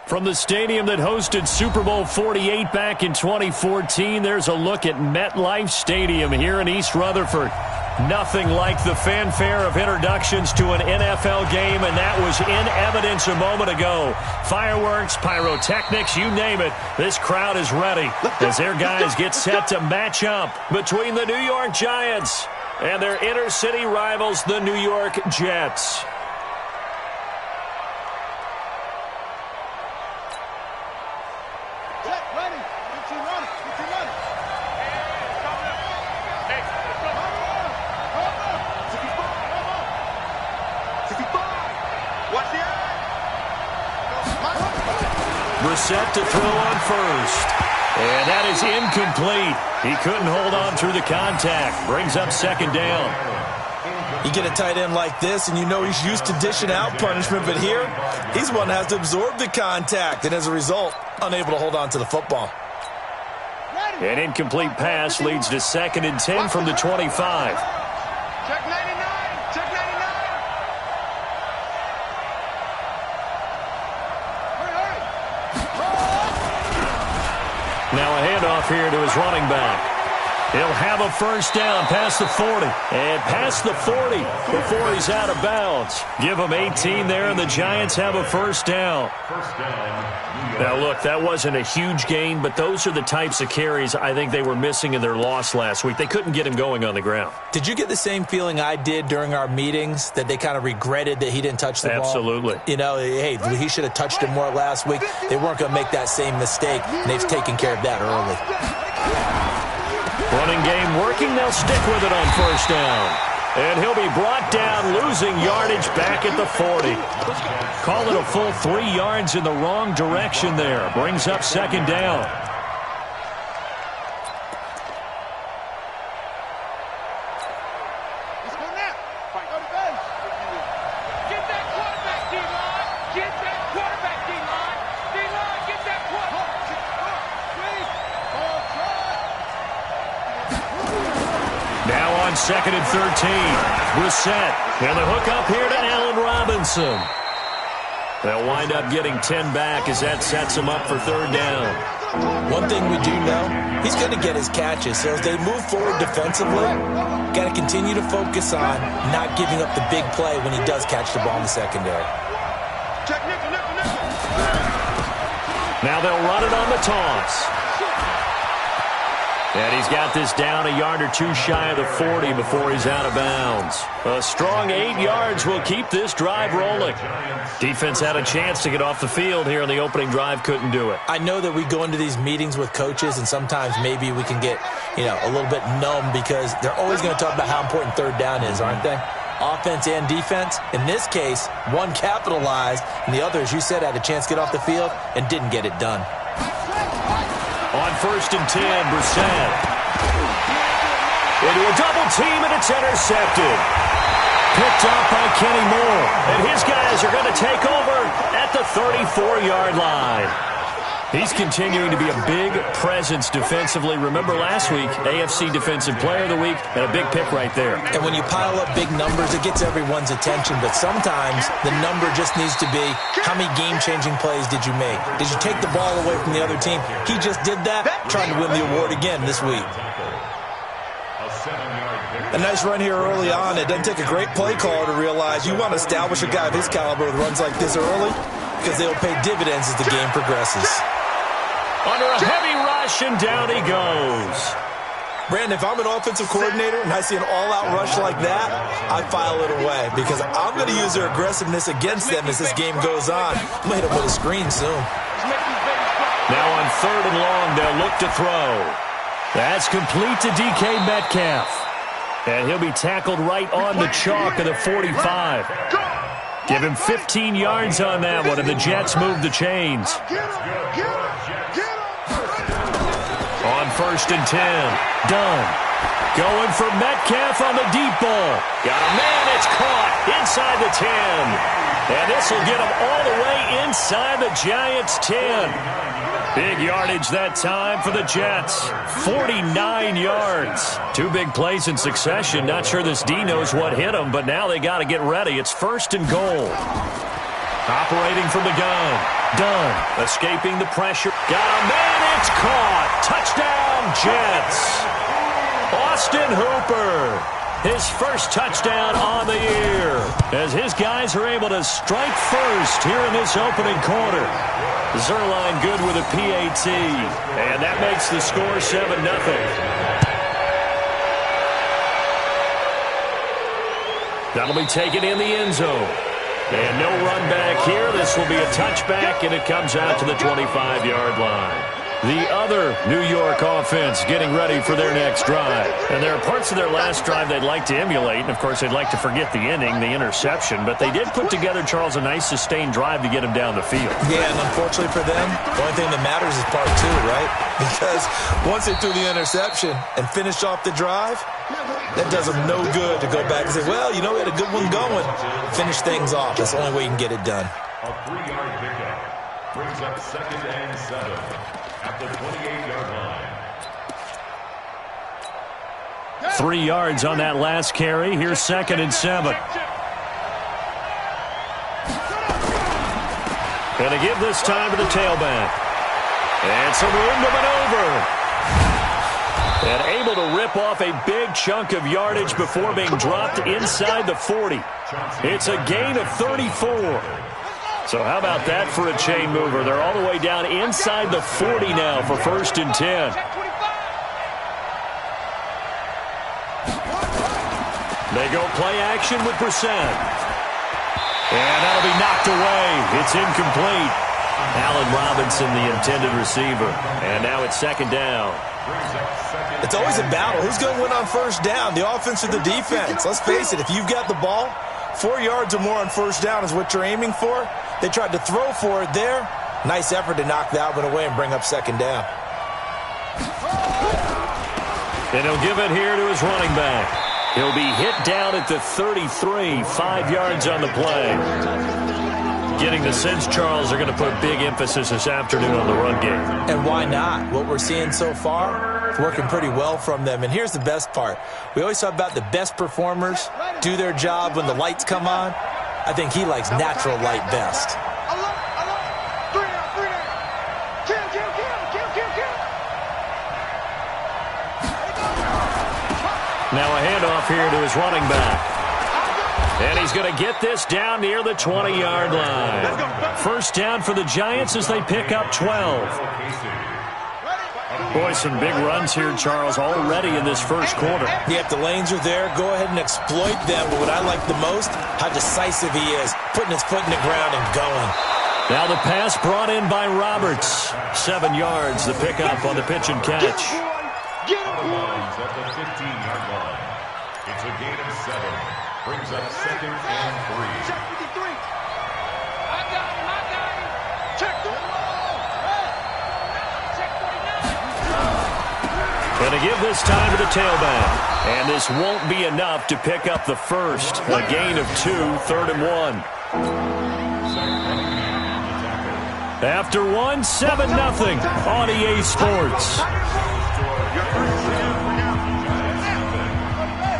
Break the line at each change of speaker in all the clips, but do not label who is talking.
From the stadium that hosted Super Bowl 48 back in 2014, there's a look at MetLife Stadium here in East Rutherford. Nothing like the fanfare of introductions to an NFL game, and that was in evidence a moment ago. Fireworks, pyrotechnics, you name it. This crowd is ready as their guys get set to match up between the New York Giants and their inner-city rivals, the New York Jets. Set to throw on first. And that is incomplete. He couldn't hold on through the contact. Brings up second down.
You get a tight end like this, and you know he's used to dishing out punishment, but here, he's one that has to absorb the contact, and as a result, unable to hold on to the football.
An incomplete pass leads to 2nd and 10 from the 25.
Check 99. Check 99.
Now a handoff here to his running back. He'll have a first down past the 40. And past the 40 before he's out of bounds. Give him 18 there, and the Giants have a first down. Now, look, that wasn't a huge gain, but those are the types of carries I think they were missing in their loss last week. They couldn't get him going on the ground.
Did you get the same feeling I did during our meetings, that they kind of regretted that he didn't touch the ball?
Absolutely.
You know, hey, he should have touched it more last week. They weren't going to make that same mistake, and they've taken care of that early.
Running game working. They'll stick with it on first down. And he'll be brought down, losing yardage back at the 40. Call it a full 3 yards in the wrong direction there. Brings up second down. Second and 13. Brissett. And the hook up here to Allen Robinson. They'll wind up getting 10 back as that sets him up for third down.
One thing we do know, he's going to get his catches. So as they move forward defensively, got to continue to focus on not giving up the big play when he does catch the ball in the secondary.
Now they'll run it on the toss. And he's got this down a yard or two shy of the 40 before he's out of bounds. A strong 8 yards will keep this drive rolling. Defense had a chance to get off the field here in the opening drive, couldn't do it.
I know that we go into these meetings with coaches, and sometimes maybe we can get, a little bit numb because they're always going to talk about how important third down is, aren't they? Offense and defense. In this case, one capitalized, and the other, as you said, had a chance to get off the field and didn't get it done.
On first and 10, Brissett. Into a double team, and it's intercepted. Picked up by Kenny Moore. And his guys are going to take over at the 34-yard line. He's continuing to be a big presence defensively. Remember last week, AFC Defensive Player of the Week, and a big pick right there.
And when you pile up big numbers, it gets everyone's attention. But sometimes the number just needs to be, how many game-changing plays did you make? Did you take the ball away from the other team? He just did that, trying to win the award again this week. A nice run here early on. It doesn't take a great play caller to realize you want to establish a guy of his caliber with runs like this early because they'll pay dividends as the game progresses.
Under a heavy rush, and down he goes.
Brandon, if I'm an offensive coordinator and I see an all-out rush like that, I file it away because I'm going to use their aggressiveness against them as this game goes on. I'm going to hit them with a screen soon.
Now on third and long, they'll look to throw. That's complete to DK Metcalf. And he'll be tackled right on the chalk of the 45. Give him 15 yards on that one, and the Jets move the chains. On first and 10, Dunn. Going for Metcalf on the deep ball. Got a man, it's caught inside the 10. And this will get him all the way inside the Giants' 10. Big yardage that time for the Jets. 49 yards. 2 big plays in succession. Not sure this D knows what hit him, but now they got to get ready. It's first and goal. Operating from the gun. Dunn escaping the pressure. Got a man. It's caught. Touchdown, Jets. Austin Hooper. His first touchdown on the year. As his guys are able to strike first here in this opening quarter. Zuerlein good with a PAT. And that makes the score 7-0. That'll be taken in the end zone. And no run back here. This will be a touchback, and it comes out to the 25-yard line. The other New York offense getting ready for their next drive. And there are parts of their last drive they'd like to emulate. And, of course, they'd like to forget the inning, the interception. But they did put together, Charles, a nice sustained drive to get him down the field.
Yeah, and unfortunately for them, the only thing that matters is part two, right? Because once they threw the interception and finished off the drive, that does them no good to go back and say, well, you know, we had a good one going. Finish things off. That's the only way you can get it done.
A 3-yard pickup brings up 2nd and 7 at the 28-yard line.
3 yards on that last carry. Here's 2nd and 7. Going to give this time to the tailback. And some room to maneuver. And able to rip off a big chunk of yardage before being dropped inside the 40. It's a gain of 34. So how about that for a chain mover? They're all the way down inside the 40 now for 1st and 10. They go play action with Brissett. And that'll be knocked away. It's incomplete. Allen Robinson, the intended receiver. And now it's 2nd down.
It's always a battle. Who's going to win on 1st down, the offense or the defense? Let's face it, if you've got the ball, 4 yards or more on 1st down is what you're aiming for. They tried to throw for it there. Nice effort to knock that one away and bring up 2nd down.
And he'll give it here to his running back. He'll be hit down at the 33, 5 yards on the play. Getting the sense, Charles, are going to put big emphasis this afternoon on the run game.
And why not? What we're seeing so far, it's working pretty well from them. And here's the best part. We always talk about the best performers do their job when the lights come on. I think he likes natural light best.
Now a handoff here to his running back. And he's going to get this down near the 20-yard line. 1st down for the Giants as they pick up 12. Boy, some big runs here, Charles, already in this 1st quarter.
Yeah, if the lanes are there, go ahead and exploit them. But what I like the most, how decisive he is, putting his foot in the ground and going.
Now the pass brought in by Roberts. 7 yards, the pickup on the pitch and catch.
At the 15-yard line. It's a gain of 7. Brings up 2nd and 3.
Check 53. I got him. Check the Check 49.
Going to give this time to the tailback. And this won't be enough to pick up the 1st. A gain of 2, 3rd and 1. After 1, 7-0 on EA Sports.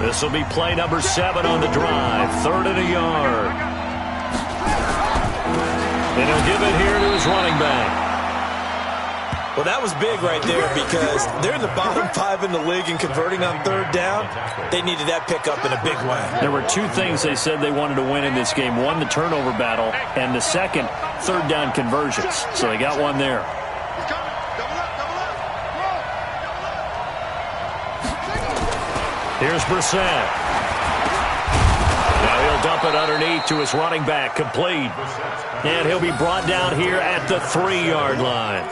This will be play number 7 on the drive. 3rd and a yard. And he'll give it here to his running back.
Well, that was big right there because they're in the bottom 5 in the league and converting on 3rd down. They needed that pickup in a big way.
There were 2 things they said they wanted to win in this game. 1, the turnover battle, and the second, 3rd down conversions. So they got one there. Here's Brissett. Now he'll dump it underneath to his running back, complete. And he'll be brought down here at the 3-yard line.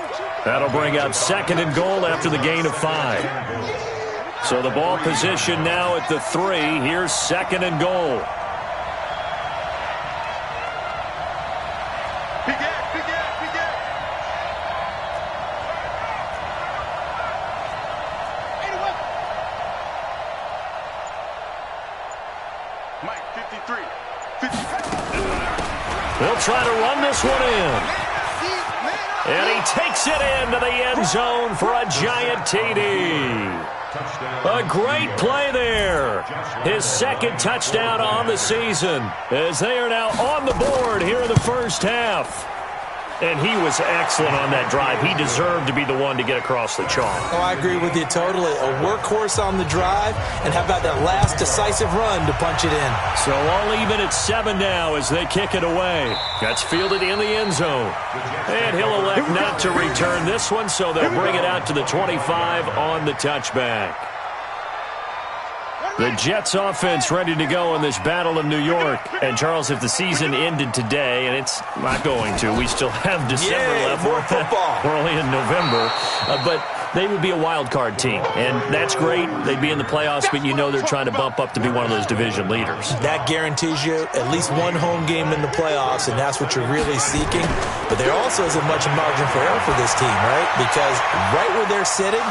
That'll bring up 2nd and goal after the gain of 5. So the ball position now at the 3. Here's 2nd and goal. They'll try to run this one in. And he takes it into the end zone for a giant TD. A great play there. His second touchdown on the season as they are now on the board here in the first half. And he was excellent on that drive. He deserved to be the one to get across the chalk.
Oh, I agree with you totally. A workhorse on the drive, and how about that last decisive run to punch it in?
So all even at 7 now as they kick it away. That's fielded in the end zone. And he'll elect not to return this one, so they'll bring it out to the 25 on the touchback. The Jets offense ready to go in this battle of New York. And, Charles, if the season ended today, and it's not going to, we still have December left.
More football.
We're only in November. But they would be a wild card team. And that's great. They'd be in the playoffs, but you know they're trying to bump up to be one of those division leaders.
That guarantees you at least one home game in the playoffs, and that's what you're really seeking. But there also isn't much margin for error for this team, right? Because right where they're sitting,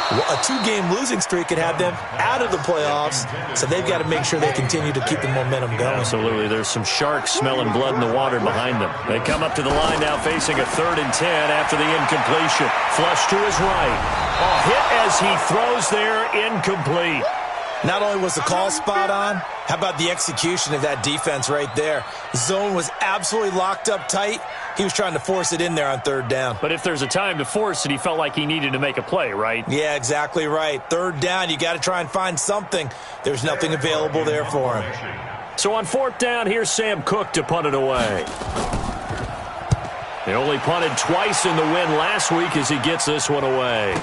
a 2-game losing streak could have them out of the playoffs, so they've got to make sure they continue to keep the momentum going.
Absolutely. There's some sharks smelling blood in the water behind them. They come up to the line now facing a 3rd and 10 after the incompletion. Flush to his right. A hit as he throws there, incomplete.
Not only was the call spot on, how about the execution of that defense right there? Zone was absolutely locked up tight. He was trying to force it in there on 3rd down.
But if there's a time to force it, he felt like he needed to make a play, right?
Yeah, exactly right. 3rd down, you got to try and find something. There's nothing available there for him.
So on 4th down, here's Sam Cook to punt it away. They only punted twice in the win last week as he gets this one away.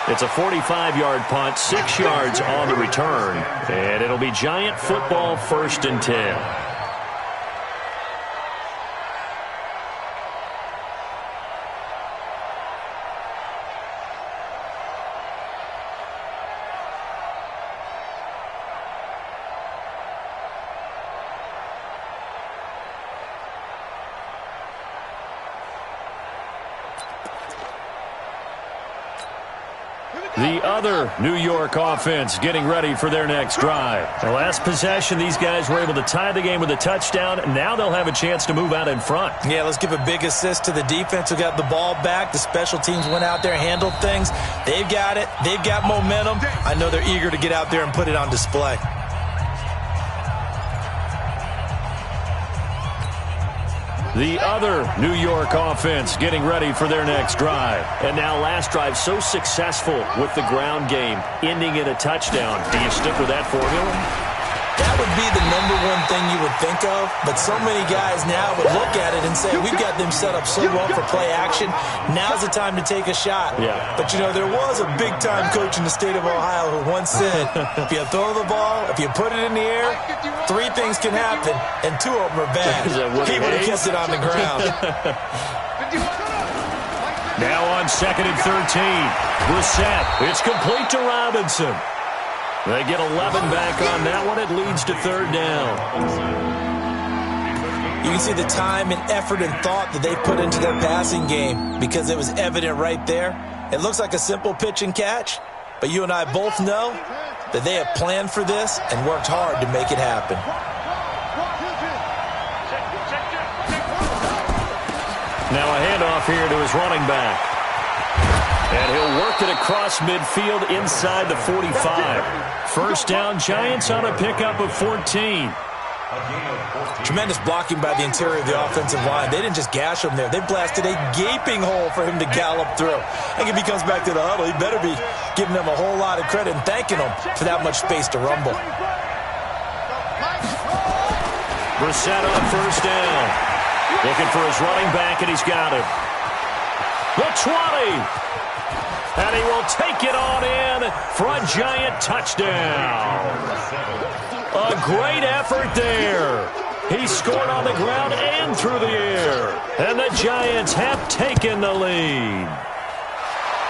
It's a 45-yard punt, 6 yards on the return, and it'll be Giant football 1st and 10. The other New York offense getting ready for their next drive. The last possession, these guys were able to tie the game with a touchdown. Now they'll have a chance to move out in front.
Yeah, let's give a big assist to the defense who got the ball back. The special teams went out there, handled things. They've got it. They've got momentum. I know they're eager to get out there and put it on display.
The other New York offense getting ready for their next drive. And now last drive so successful with the ground game, ending in a touchdown. Do you stick with that formula?
That would be the #1 thing you would think of, but so many guys now would look at it and say, we've got them set up so well for play action. Now's the time to take a shot.
Yeah.
But, you know, there was a big-time coach in the state of Ohio who once said, if you throw the ball, if you put it in the air, 3 things can happen, and 2 of them are bad. He would have kept it on the ground.
Now on 2nd and 13. Brissett. It's complete to Robinson. They get 11 back on that one. It leads to 3rd down.
You can see the time and effort and thought that they put into their passing game because it was evident right there. It looks like a simple pitch and catch, but you and I both know that they have planned for this and worked hard to make it happen.
Now a handoff here to his running back. And he'll work it across midfield inside the 45. 1st down, Giants on a pickup of 14.
Tremendous blocking by the interior of the offensive line. They didn't just gash him there. They blasted a gaping hole for him to gallop through. I think if he comes back to the huddle, he better be giving them a whole lot of credit and thanking them for that much space to rumble.
Brissett on 1st down. Looking for his running back, and he's got him. The 20. And he will take it on in for a Giant touchdown. A great effort there. He scored on the ground and through the air. And the Giants have taken the lead.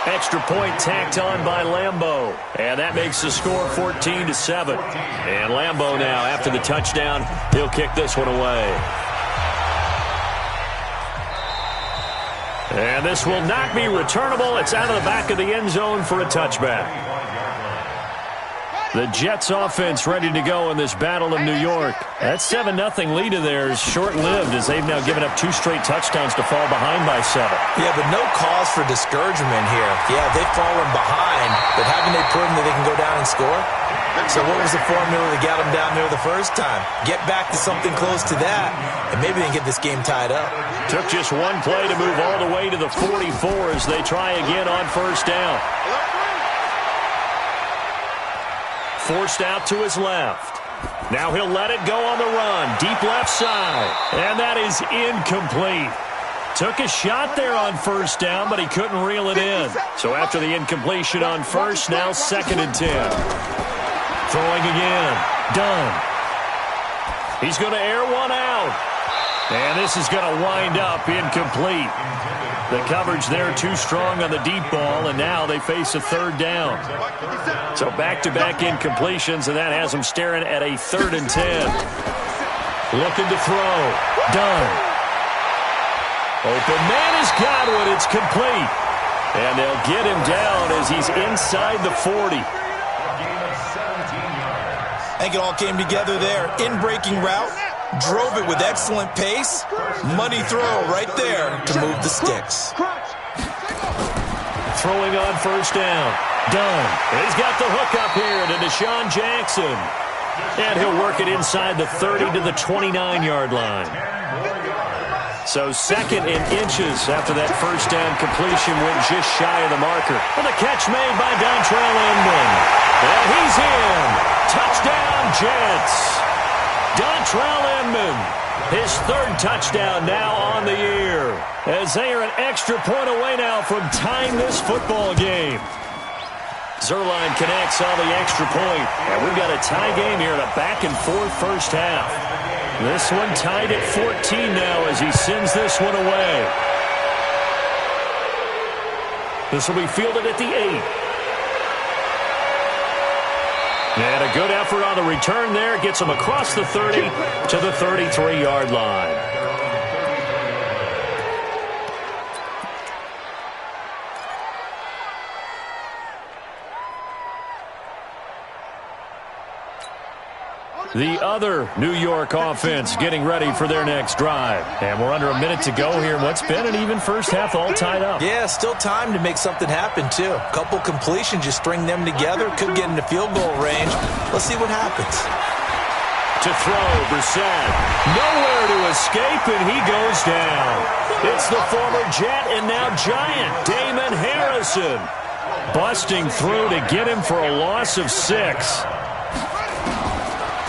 Extra point tacked on by Lambeau. And that makes the score 14-7. And Lambeau now, after the touchdown, he'll kick this one away. And this will not be returnable. It's out of the back of the end zone for a touchback. The Jets offense ready to go in this battle of New York. That 7-0 lead of theirs short-lived as they've now given up 2 straight touchdowns to fall behind by 7.
Yeah, but no cause for discouragement here. Yeah, they've fallen behind, but haven't they proven that they can go down and score? So what was the formula that got them down there the first time? Get back to something close to that, and maybe they can get this game tied up.
Took just one play to move all the way to the 44 as they try again on first down. Forced out to his left. Now he'll let it go on the run. Deep left side. And that is incomplete. Took a shot there on first down, but he couldn't reel it in. So after the incompletion on first, now 2nd and 10. Throwing again. Done. He's going to air one out. And this is going to wind up incomplete. The coverage there too strong on the deep ball, and now they face a 3rd down. So back-to-back incompletions, and that has them staring at a 3rd and 10. Looking to throw. Done. Open man is Godwin. It's complete. And they'll get him down as he's inside the 40.
I think it all came together there. In-breaking route. Drove it with excellent pace. Money throw right there to move the sticks.
Throwing on first down. Done. He's got the hook up here to Deshaun Jackson. And he'll work it inside the 30 to the 29-yard line. So 2nd in inches after that first down completion went just shy of the marker. And the catch made by Dontrell Inman. And he's in. Touchdown, Jets. Dontrell Inman, his 3rd touchdown now on the year, as they are an extra point away now from tying this football game. Zuerlein connects on the extra point, and we've got a tie game here in a back-and-forth first half. This one tied at 14 now as he sends this one away. This will be fielded at the 8. And a good effort on the return there. Gets him across the 30 to the 33-yard line. The other New York offense getting ready for their next drive. And we're under a minute to go here. What's been an even first half, all tied up.
Yeah, still time to make something happen, too. A couple completions, you string them together. Could get into field goal range. Let's see what happens.
To throw, Brissett. Nowhere to escape, and he goes down. It's the former Jet and now Giant, Damon Harrison. Busting through to get him for a loss of 6.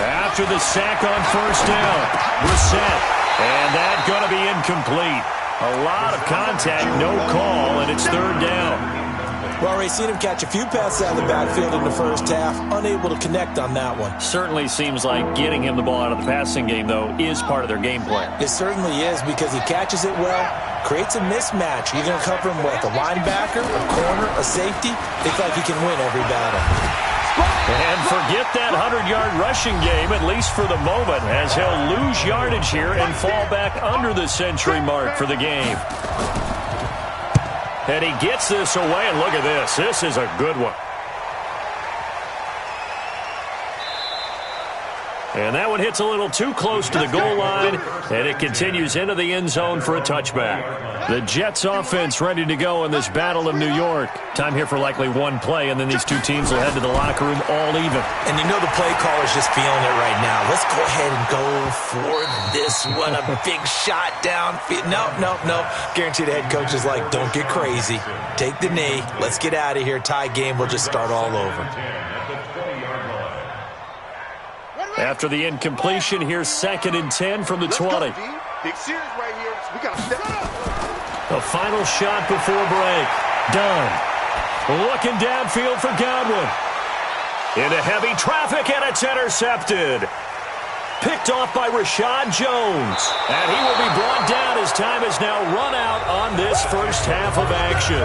After the sack on first down, Brissett, and that's going to be incomplete. A lot of contact, no call, and it's 3rd down.
Well, Ray, seen him catch a few passes out of the backfield in the first half, unable to connect on that one.
Certainly seems like getting him the ball out of the passing game, though, is part of their game plan.
It certainly is because he catches it well, creates a mismatch. You're going to cover him with a linebacker, a corner, a safety. Looks like he can win every battle.
And forget that 100-yard rushing game, at least for the moment, as he'll lose yardage here and fall back under the century mark for the game. And he gets this away, and look at this. This is a good one. And that one hits a little too close to the goal line, and it continues into the end zone for a touchback. The Jets offense ready to go in this battle of New York. Time here for likely one play, and then these two teams will head to the locker room all even.
And you know the play caller's just feeling it right now. Let's go ahead and go for this one. A big shot downfield. No. Guarantee the head coach is like, don't get crazy. Take the knee. Let's get out of here. Tie game. We'll just start all over.
After the incompletion, here's 2nd and 10 from the 20.
Big series right here. We got to step up.
The final shot before break. Done. Looking downfield for Godwin. Into heavy traffic, and it's intercepted. Picked off by Rashad Jones. And he will be brought down as time has now run out on this first half of action.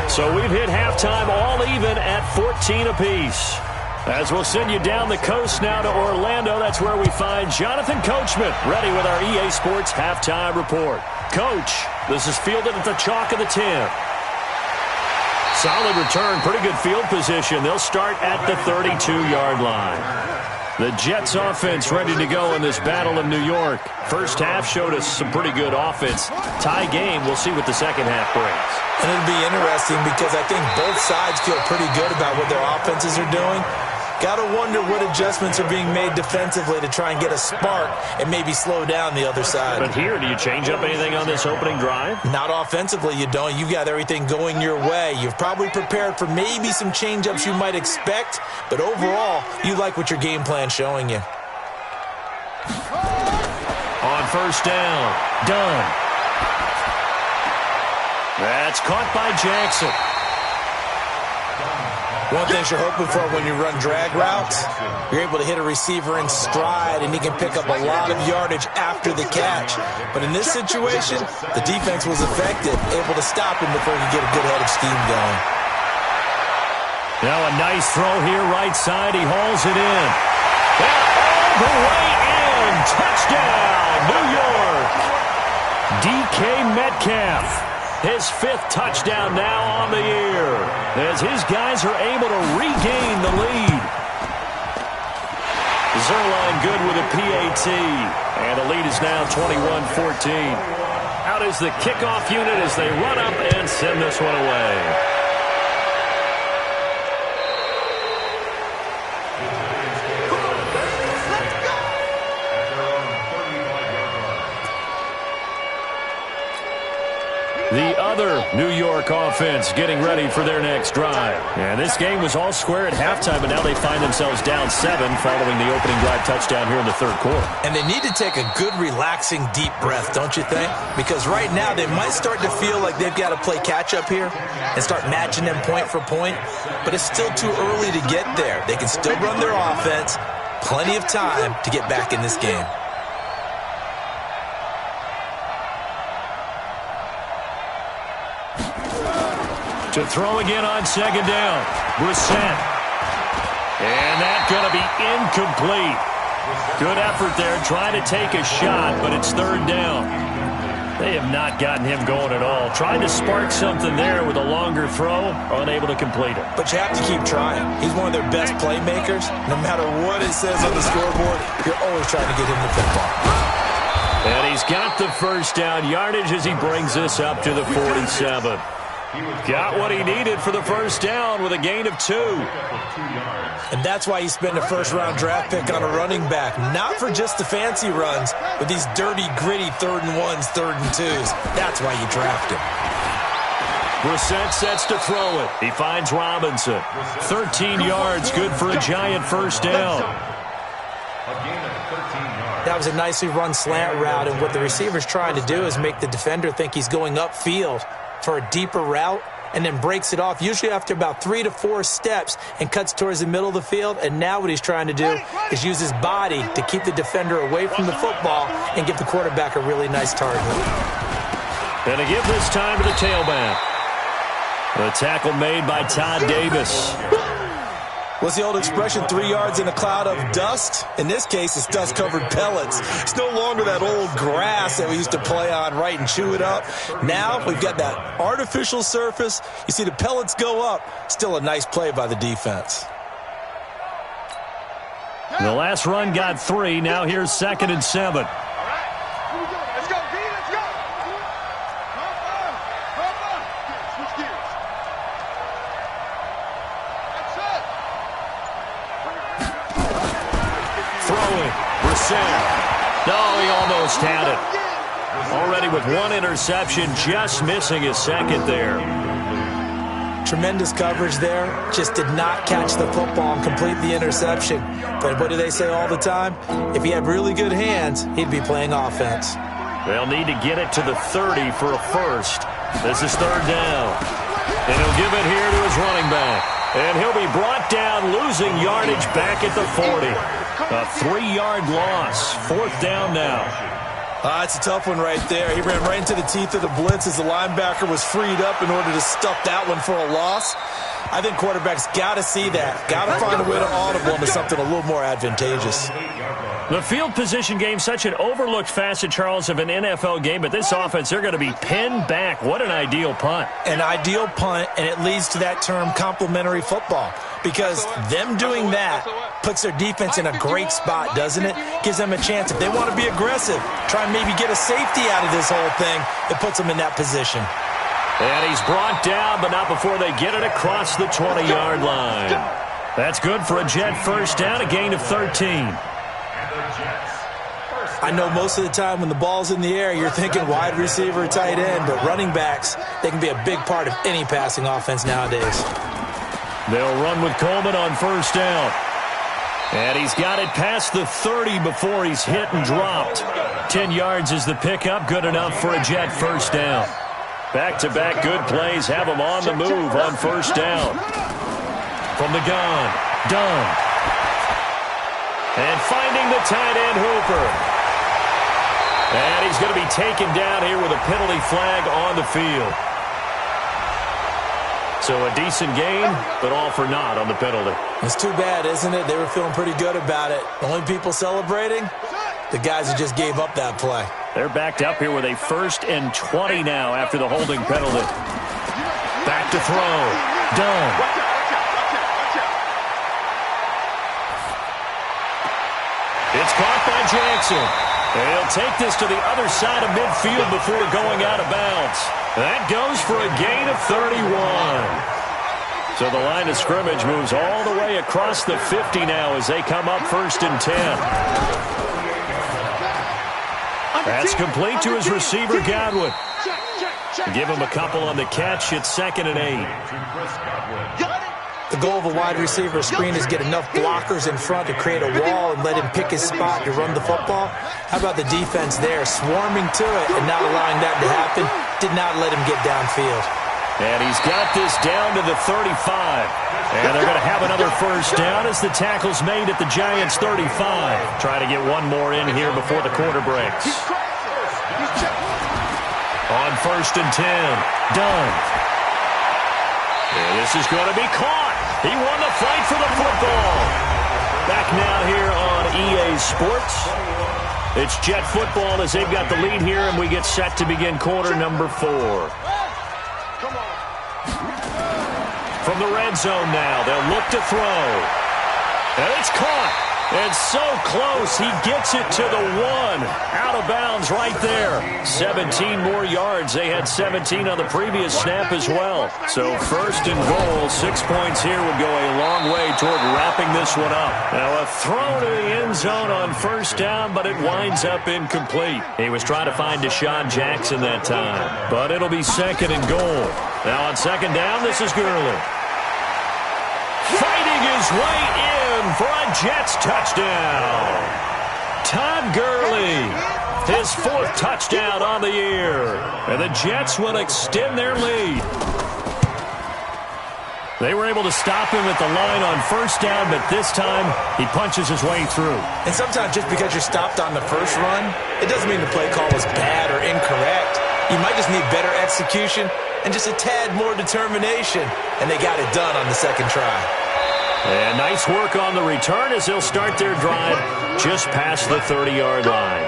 So we've hit halftime all even at 14 apiece. As we'll send you down the coast now to Orlando, that's where we find Jonathan Coachman, ready with our EA Sports Halftime Report. Coach, this is fielded at the chalk of the 10. Solid return, pretty good field position. They'll start at the 32-yard line. The Jets offense ready to go in this battle of New York. First half showed us some pretty good offense. Tie game, we'll see what the second half brings.
And it'll be interesting because I think both sides feel pretty good about what their offenses are doing. Got to wonder what adjustments are being made defensively to try and get a spark and maybe slow down the other side.
But here, do you change up anything on this opening drive?
Not offensively, you don't. You've got everything going your way. You've probably prepared for maybe some change-ups you might expect, but overall, you like what your game plan's showing you.
On first down, done. That's caught by Jackson.
One thing you're hoping for when you run drag routes, you're able to hit a receiver in stride, and he can pick up a lot of yardage after the catch. But in this situation, the defense was effective, able to stop him before he could get a good head of steam going.
Now a nice throw here, right side. He hauls it in. And all the way in. Touchdown, New York. DK Metcalf. His 5th touchdown now on the year as his guys are able to regain the lead. Zuerlein good with a PAT, and the lead is now 21-14. Out is the kickoff unit as they run up and send this one away. The other New York offense getting ready for their next drive. And this game was all square at halftime, and now they find themselves down 7 following the opening drive touchdown here in the third quarter.
And they need to take a good, relaxing, deep breath, don't you think? Because right now they might start to feel like they've got to play catch-up here and start matching them point for point. But it's still too early to get there. They can still run their offense. Plenty of time to get back in this game.
To throw again on second down. Brissett. And that's going to be incomplete. Good effort there, trying to take a shot, but it's third down. They have not gotten him going at all. Trying to spark something there with a longer throw, unable to complete it.
But you have to keep trying. He's one of their best playmakers. No matter what it says on the scoreboard, you're always trying to get him the football.
And he's got the first down yardage as he brings this up to the 47. Got what he needed for the first down with a gain of 2.
And that's why you spend a first-round draft pick on a running back. Not for just the fancy runs, but these dirty, gritty 3rd and 1s, 3rd and 2s. That's why you draft him.
Brissett sets to throw it. He finds Robinson. 13 yards, good for a giant first down.
That was a nicely run slant route, and what the receiver's trying to do is make the defender think he's going upfield for a deeper route, and then breaks it off, usually after about 3 to 4 steps, and cuts towards the middle of the field. And now what he's trying to do is use his body to keep the defender away from the football and give the quarterback a really nice target.
And to give this time to the tailback. The tackle made by Todd Davis.
What's the old expression, 3 yards in a cloud of dust? In this case, it's dust-covered pellets. It's no longer that old grass that we used to play on, right, and chew it up. Now we've got that artificial surface. You see the pellets go up. Still a nice play by the defense.
The last run got 3. Now here's 2nd and 7. No, he almost had it. Already with 1 interception, just missing his 2nd there.
Tremendous coverage there. Just did not catch the football and complete the interception. But what do they say all the time? If he had really good hands, he'd be playing offense.
They'll need to get it to the 30 for a first. This is 3rd down. And he'll give it here to his running back. And he'll be brought down, losing yardage back at the 40. A 3-yard loss. 4th down now.
It's a tough one right there. He ran right into the teeth of the blitz as the linebacker was freed up in order to stuff that one for a loss. I think quarterbacks got to see that. Got to find a way to audible into something a little more advantageous.
The field position game, such an overlooked facet, Charles, of an NFL game, but this offense, they're going to be pinned back. What an ideal punt.
An ideal punt, and it leads to that term complementary football. because them doing that puts their defense in a great spot, doesn't it? Gives them a chance. If they want to be aggressive, try and maybe get a safety out of this whole thing, it puts them in that position.
And he's brought down, but not before they get it across the 20-yard line. That's good for a Jet first down, a gain of 13.
I know most of the time when the ball's in the air, you're thinking wide receiver, tight end, but running backs, they can be a big part of any passing offense nowadays.
They'll run with Coleman on first down. And he's got it past the 30 before he's hit and dropped. 10 yards is the pickup, good enough for a Jet first down. Back-to-back good plays have him on the move on first down. From the gun, Dunn. And finding the tight end, Hooper. And he's going to be taken down here with a penalty flag on the field. So a decent gain, but all for naught on the penalty.
It's too bad, isn't it? They were feeling pretty good about it. The only people celebrating, the guys who just gave up that play.
They're backed up here with a 1st and 20 now after the holding penalty. Back to throw. Dunn. It's caught by Jackson. He'll take this to the other side of midfield before going out of bounds. That goes for a gain of 31. So the line of scrimmage moves all the way across the 50 now as they come up 1st and 10. That's complete to his receiver, Godwin. Give him a couple on the catch. It's 2nd and 8.
The goal of a wide receiver screen is get enough blockers in front to create a wall and let him pick his spot to run the football. How about the defense there, swarming to it and not allowing that to happen? Did not let him get downfield.
And he's got this down to the 35. And they're going to have another first down as the tackle's made at the Giants' 35. Trying to get one more in here before the quarter breaks. On 1st and 10, Dunn. And this is going to be caught. He won the fight for the football. Back now here on EA Sports. It's Jet football as they've got the lead here, and we get set to begin quarter number 4. From the red zone now, they'll look to throw. And it's caught. And so close, he gets it to the 1. Out of bounds right there. 17 more yards. They had 17 on the previous snap as well. So 1st and goal, 6 points here would go a long way toward wrapping this one up. Now a throw to the end zone on first down, but it winds up incomplete. He was trying to find Deshaun Jackson that time. But it'll be 2nd and goal. Now on 2nd down, this is Gurley. Fighting his way in for a Jets touchdown. Todd Gurley, his 4th touchdown on the year. And the Jets will extend their lead. They were able to stop him at the line on first down, but this time he punches his way through.
And sometimes just because you're stopped on the first run, it doesn't mean the play call was bad or incorrect. You might just need better execution and just a tad more determination. And they got it done on the 2nd try.
And nice work on the return as they'll start their drive just past the 30-yard line.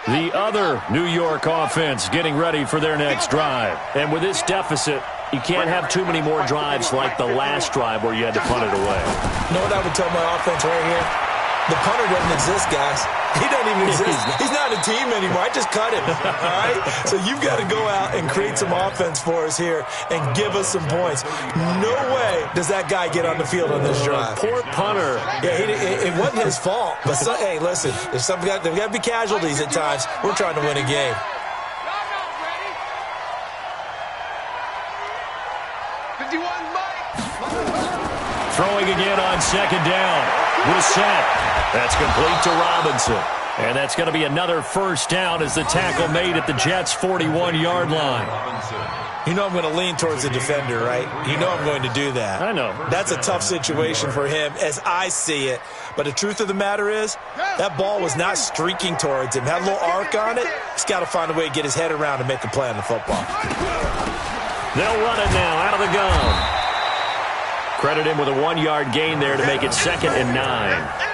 The other New York offense getting ready for their next drive. And with this deficit, you can't have too many more drives like the last drive where you had to punt it away.
You know what I would tell my offense right here? The punter doesn't exist, guys. He doesn't even exist. He's not a team anymore. I just cut him, all right? So you've got to go out and create some offense for us here and give us some points. No way does that guy get on the field on this drive.
Poor punter.
Yeah, it wasn't his fault. But, hey, listen, there's got to be casualties at times. We're trying to win a game.
Throwing again on 2nd down. Brissett. That's complete to Robinson. And that's going to be another first down as the tackle made at the Jets' 41-yard line.
You know I'm going to lean towards the defender, right? You know I'm going to do that.
I know.
That's a tough situation for him as I see it. But the truth of the matter is, that ball was not streaking towards him. Had a little arc on it. He's got to find a way to get his head around and make a play on the football.
They'll run it now out of the gun. Credit him with a 1-yard gain there to make it 2nd and 9.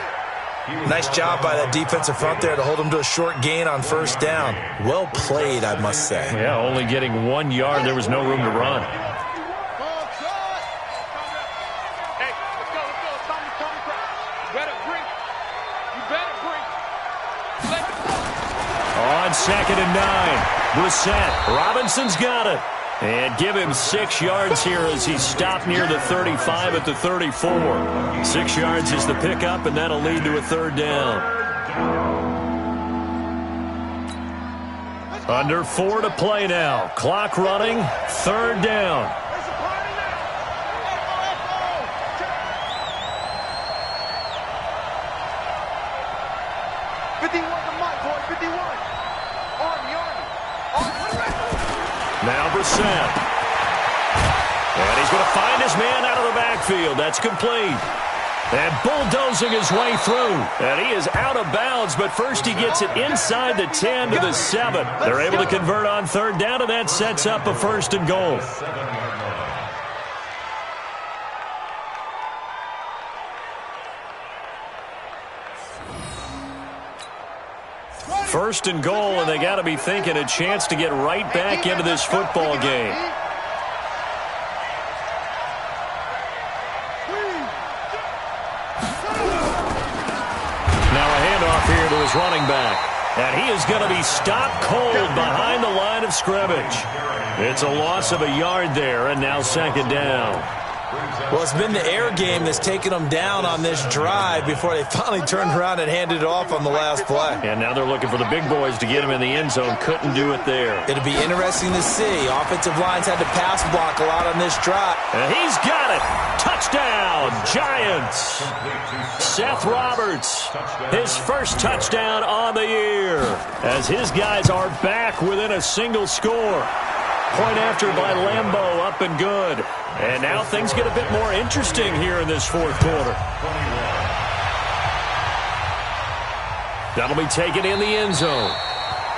Nice job by that defensive front there to hold them to a short gain on first down. Well played, I must say.
Yeah, only getting 1 yard. There was no room to run. On 2nd and 9, Brissett. Robinson's got it. And give him 6 yards here as he stopped near the 35 at the 34. 6 yards is the pickup, and that'll lead to a 3rd down. Under 4 to play now. Clock running. 3rd down. Now Brissett. And he's going to find his man out of the backfield. That's complete. And bulldozing his way through. And he is out of bounds, but first he gets it inside the 10 to the 7. They're able to convert on 3rd down, and that sets up a 1st and goal. First and goal, and they got to be thinking a chance to get right back into this football game. Now a handoff here to his running back. And he is going to be stopped cold behind the line of scrimmage. It's a loss of a yard there, and now 2nd down.
Well, it's been the air game that's taken them down on this drive before they finally turned around and handed it off on the last play.
And now they're looking for the big boys to get him in the end zone. Couldn't do it there.
It'll be interesting to see. Offensive lines had to pass block a lot on this drive.
And he's got it. Touchdown, Giants. Seth Roberts, his first touchdown on the year, as his guys are back within a single score. Point after by Lambeau, up and good. And now things get a bit more interesting here in this 4th quarter. That'll be taken in the end zone.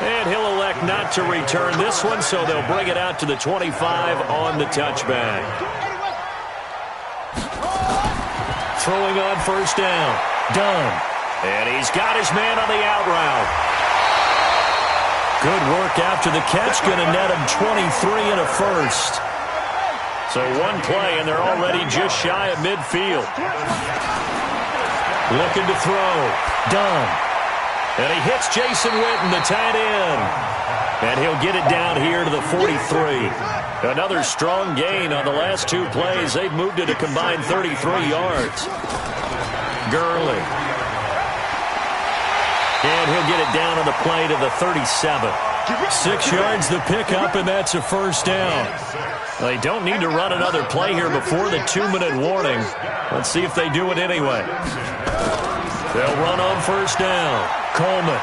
And he'll elect not to return this one, so they'll bring it out to the 25 on the touchback. Throwing on 1st down. Done. And he's got his man on the out route. Good work after the catch. Going to net him 23 and a 1st. So 1 play, and they're already just shy of midfield. Looking to throw. Done. And he hits Jason Witten, the tight end. And he'll get it down here to the 43. Another strong gain on the last 2 plays. They've moved it a combined 33 yards. Gurley. And he'll get it down on the play to the 37. 6 yards the pickup, and that's a 1st down. They don't need to run another play here before the 2-minute warning. Let's see if they do it anyway. They'll run on 1st down. Coleman.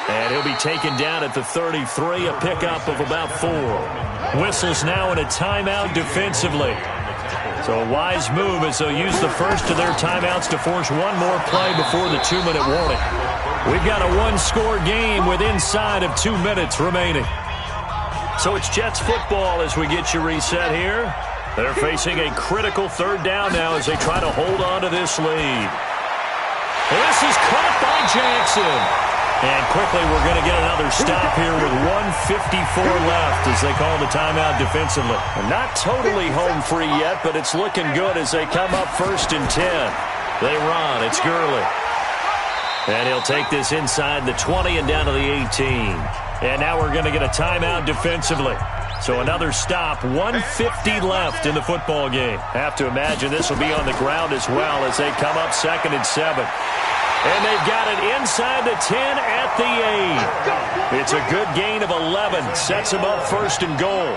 And he'll be taken down at the 33, a pickup of about 4. Whistles now in a timeout defensively. So a wise move as they'll use the first of their timeouts to force 1 more play before the 2-minute warning. We've got a 1-score game with inside of 2 minutes remaining. So it's Jets football as we get you reset here. They're facing a critical 3rd down now as they try to hold on to this lead. This is caught by Jackson. And quickly we're going to get another stop here with 1:54 left as they call the timeout defensively. Not totally home free yet, but it's looking good as they come up 1st and 10. They run. It's Gurley. And he'll take this inside the 20 and down to the 18. And now we're going to get a timeout defensively. So another stop, 1:50 left in the football game. Have to imagine this will be on the ground as well as they come up 2nd and 7. And they've got it inside the 10 at the 8. It's a good gain of 11. Sets them up 1st and goal.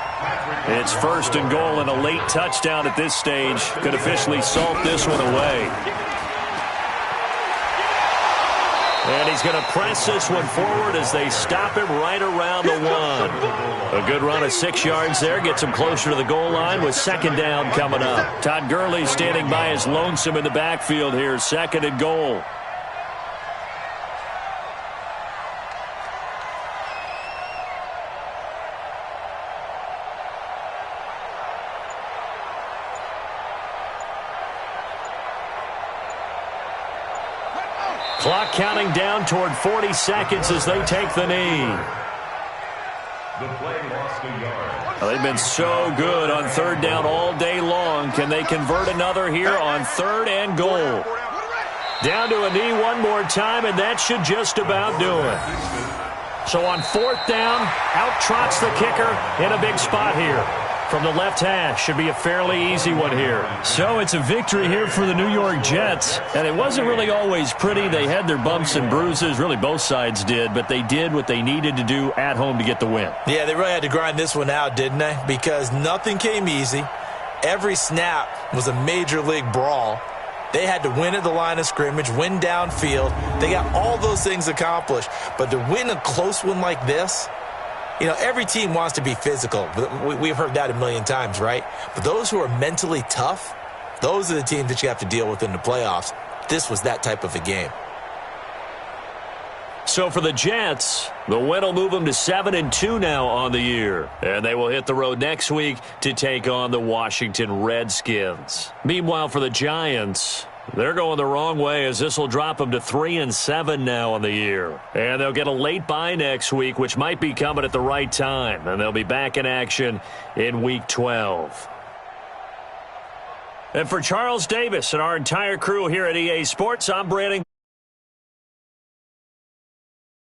It's 1st and goal and a late touchdown at this stage. Could officially salt this one away. And he's going to press this one forward as they stop him right around the 1. A good run of 6 yards there. Gets him closer to the goal line with 2nd down coming up. Todd Gurley standing by his lonesome in the backfield here. 2nd and goal. Clock counting down toward 40 seconds as they take the knee.
The play lost a yard.
Well, they've been so good on third down all day long. Can they convert another here on third and goal? Down to a knee one more time, and that should just about do it. So on fourth down, out trots the kicker in a big spot here. From the left hash, should be a fairly easy one here. So it's a victory here for the New York Jets. And it wasn't really always pretty. They had their bumps and bruises. Really, both sides did. But they did what they needed to do at home to get the win.
Yeah, they really had to grind this one out, didn't they? Because nothing came easy. Every snap was a major league brawl. They had to win at the line of scrimmage, win downfield. They got all those things accomplished. But to win a close one like this, you know, every team wants to be physical. We've heard that a million times, right? But those who are mentally tough, those are the teams that you have to deal with in the playoffs. This was that type of a game.
So for the Jets, the win will move them to 7-2 now on the year. And they will hit the road next week to take on the Washington Redskins. Meanwhile, for the Giants, they're going the wrong way as this will drop them to 3-7 now on the year. And they'll get a late bye next week, which might be coming at the right time. And they'll be back in action in Week 12. And for Charles Davis and our entire crew here at EA Sports, I'm Brandon.